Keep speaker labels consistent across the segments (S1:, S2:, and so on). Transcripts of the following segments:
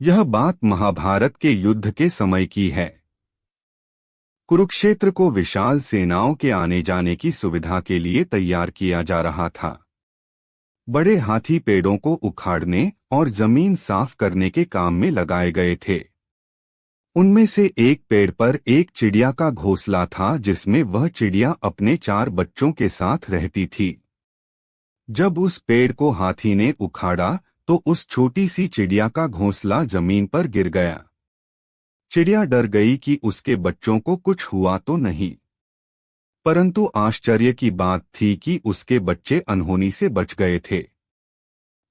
S1: यह बात महाभारत के युद्ध के समय की है। कुरुक्षेत्र को विशाल सेनाओं के आने जाने की सुविधा के लिए तैयार किया जा रहा था। बड़े हाथी पेड़ों को उखाड़ने और जमीन साफ करने के काम में लगाए गए थे। उनमें से एक पेड़ पर एक चिड़िया का घोंसला था, जिसमें वह चिड़िया अपने 4 बच्चों के साथ रहती थी। जब उस पेड़ को हाथी ने उखाड़ा तो उस छोटी सी चिड़िया का घोंसला जमीन पर गिर गया। चिड़िया डर गई कि उसके बच्चों को कुछ हुआ तो नहीं, परंतु आश्चर्य की बात थी कि उसके बच्चे अनहोनी से बच गए थे,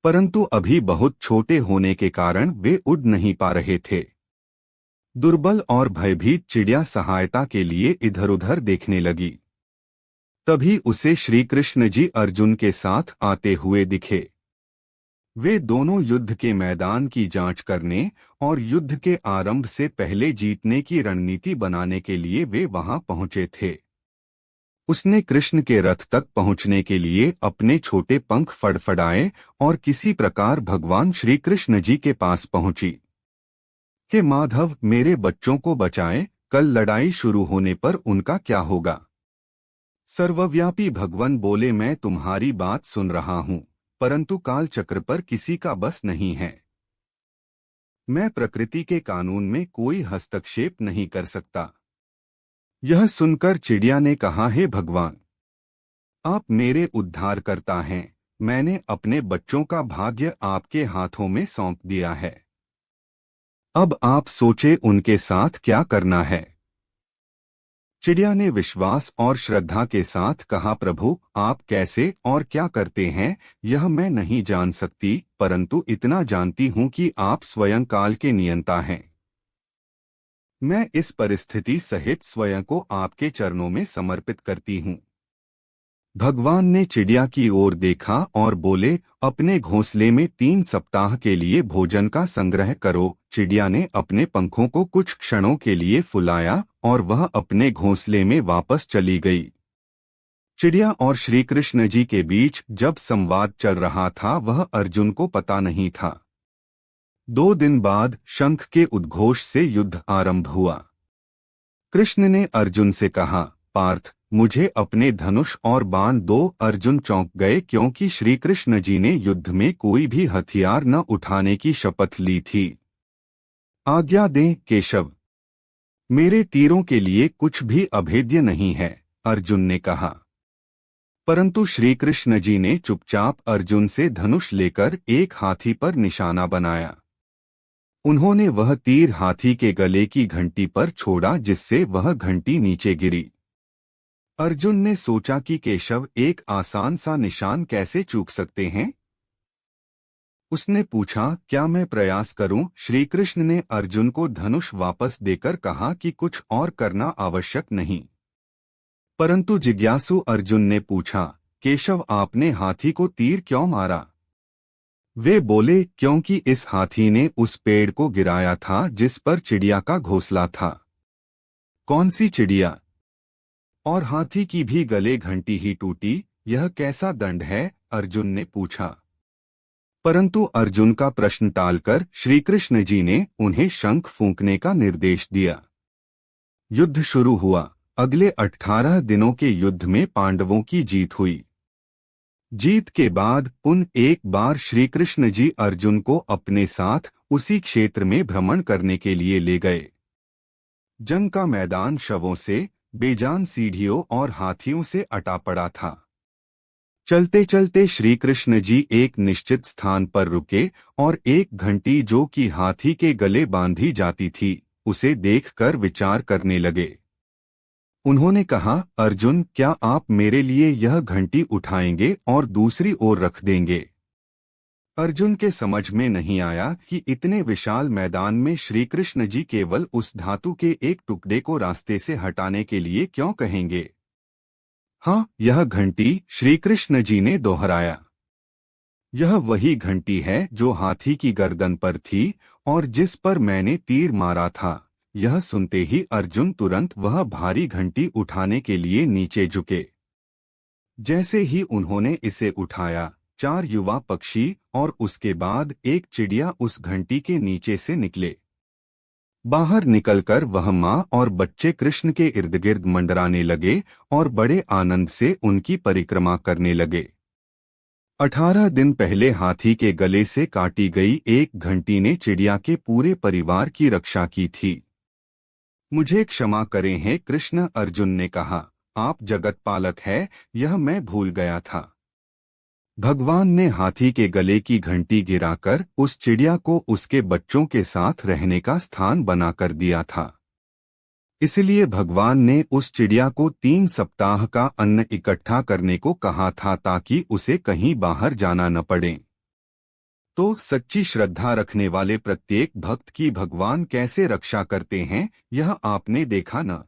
S1: परंतु अभी बहुत छोटे होने के कारण वे उड़ नहीं पा रहे थे। दुर्बल और भयभीत चिड़िया सहायता के लिए इधर-उधर देखने लगी। तभी उसे श्री कृष्ण जी अर्जुन के साथ आते हुए दिखे। वे दोनों युद्ध के मैदान की जांच करने और युद्ध के आरंभ से पहले जीतने की रणनीति बनाने के लिए वे वहां पहुंचे थे। उसने कृष्ण के रथ तक पहुंचने के लिए अपने छोटे पंख फड़फड़ाए और किसी प्रकार भगवान श्री कृष्ण जी के पास पहुंची। हे माधव, मेरे बच्चों को बचाएं, कल लड़ाई शुरू होने पर उनका क्या होगा? सर्वव्यापी भगवान बोले, मैं तुम्हारी बात सुन रहा हूं, परंतु काल चक्र पर किसी का बस नहीं है। मैं प्रकृति के कानून में कोई हस्तक्षेप नहीं कर सकता। यह सुनकर चिड़िया ने कहा, हे भगवान, आप मेरे उद्धारकर्ता हैं। मैंने अपने बच्चों का भाग्य आपके हाथों में सौंप दिया है। अब आप सोचे उनके साथ क्या करना है। चिड़िया ने विश्वास और श्रद्धा के साथ कहा, प्रभु, आप कैसे और क्या करते हैं यह मैं नहीं जान सकती, परंतु इतना जानती हूं कि आप स्वयं काल के नियंता हैं। मैं इस परिस्थिति सहित स्वयं को आपके चरणों में समर्पित करती हूं। भगवान ने चिड़िया की ओर देखा और बोले, अपने घोंसले में 3 सप्ताह के लिए भोजन का संग्रह करो। चिड़िया ने अपने पंखों को कुछ क्षणों के लिए फुलाया और वह अपने घोंसले में वापस चली गई। चिड़िया और श्री कृष्ण जी के बीच जब संवाद चल रहा था वह अर्जुन को पता नहीं था। 2 दिन बाद शंख के उद्घोष से युद्ध आरंभ हुआ। कृष्ण ने अर्जुन से कहा, पार्थ, मुझे अपने धनुष और बाण दो। अर्जुन चौंक गए, क्योंकि श्री कृष्ण जी ने युद्ध में कोई भी हथियार न उठाने की शपथ ली थी। आज्ञा दें केशव, मेरे तीरों के लिए कुछ भी अभेद्य नहीं है, अर्जुन ने कहा। परंतु श्री कृष्ण जी ने चुपचाप अर्जुन से धनुष लेकर एक हाथी पर निशाना बनाया। उन्होंने वह तीर हाथी के गले की घंटी पर छोड़ा, जिससे वह घंटी नीचे गिरी। अर्जुन ने सोचा कि केशव एक आसान सा निशान कैसे चूक सकते हैं। उसने पूछा, क्या मैं प्रयास करूं? श्री कृष्ण ने अर्जुन को धनुष वापस देकर कहा कि कुछ और करना आवश्यक नहीं। परंतु जिज्ञासु अर्जुन ने पूछा, केशव, आपने हाथी को तीर क्यों मारा? वे बोले, क्योंकि इस हाथी ने उस पेड़ को गिराया था जिस पर चिड़िया का घोंसला था। कौन सी चिड़िया? और हाथी की भी गले घंटी ही टूटी, यह कैसा दंड है? अर्जुन ने पूछा। परंतु अर्जुन का प्रश्न टालकर श्री कृष्ण जी ने उन्हें शंख फूंकने का निर्देश दिया। युद्ध शुरू हुआ। अगले 18 दिनों के युद्ध में पांडवों की जीत हुई। जीत के बाद पुनः एक बार श्री कृष्ण जी अर्जुन को अपने साथ उसी क्षेत्र में भ्रमण करने के लिए ले गए। जंग का मैदान शवों से, बेजान सीढ़ियों और हाथियों से अटा पड़ा था। चलते चलते श्री कृष्ण जी एक निश्चित स्थान पर रुके और एक घंटी जो कि हाथी के गले बांधी जाती थी, उसे देखकर विचार करने लगे। उन्होंने कहा, अर्जुन, क्या आप मेरे लिए यह घंटी उठाएंगे और दूसरी ओर रख देंगे? अर्जुन के समझ में नहीं आया कि इतने विशाल मैदान में श्री कृष्ण जी केवल उस धातु के एक टुकड़े को रास्ते से हटाने के लिए क्यों कहेंगे। हाँ, यह घंटी, श्री कृष्ण जी ने दोहराया। यह वही घंटी है जो हाथी की गर्दन पर थी और जिस पर मैंने तीर मारा था। यह सुनते ही अर्जुन तुरंत वह भारी घंटी उठाने के लिए नीचे झुके। जैसे ही उन्होंने इसे उठाया, 4 युवा पक्षी और उसके बाद एक चिड़िया उस घंटी के नीचे से निकले। बाहर निकलकर वह माँ और बच्चे कृष्ण के इर्द गिर्द मंडराने लगे और बड़े आनंद से उनकी परिक्रमा करने लगे। 18 दिन पहले हाथी के गले से काटी गई एक घंटी ने चिड़िया के पूरे परिवार की रक्षा की थी। मुझे क्षमा करें हे कृष्ण, अर्जुन ने कहा, आप जगत पालक है, यह मैं भूल गया था। भगवान ने हाथी के गले की घंटी गिराकर उस चिड़िया को उसके बच्चों के साथ रहने का स्थान बनाकर दिया था। इसलिए भगवान ने उस चिड़िया को 3 सप्ताह का अन्न इकट्ठा करने को कहा था ताकि उसे कहीं बाहर जाना न पड़े। तो सच्ची श्रद्धा रखने वाले प्रत्येक भक्त की भगवान कैसे रक्षा करते हैं, यह आपने देखा न।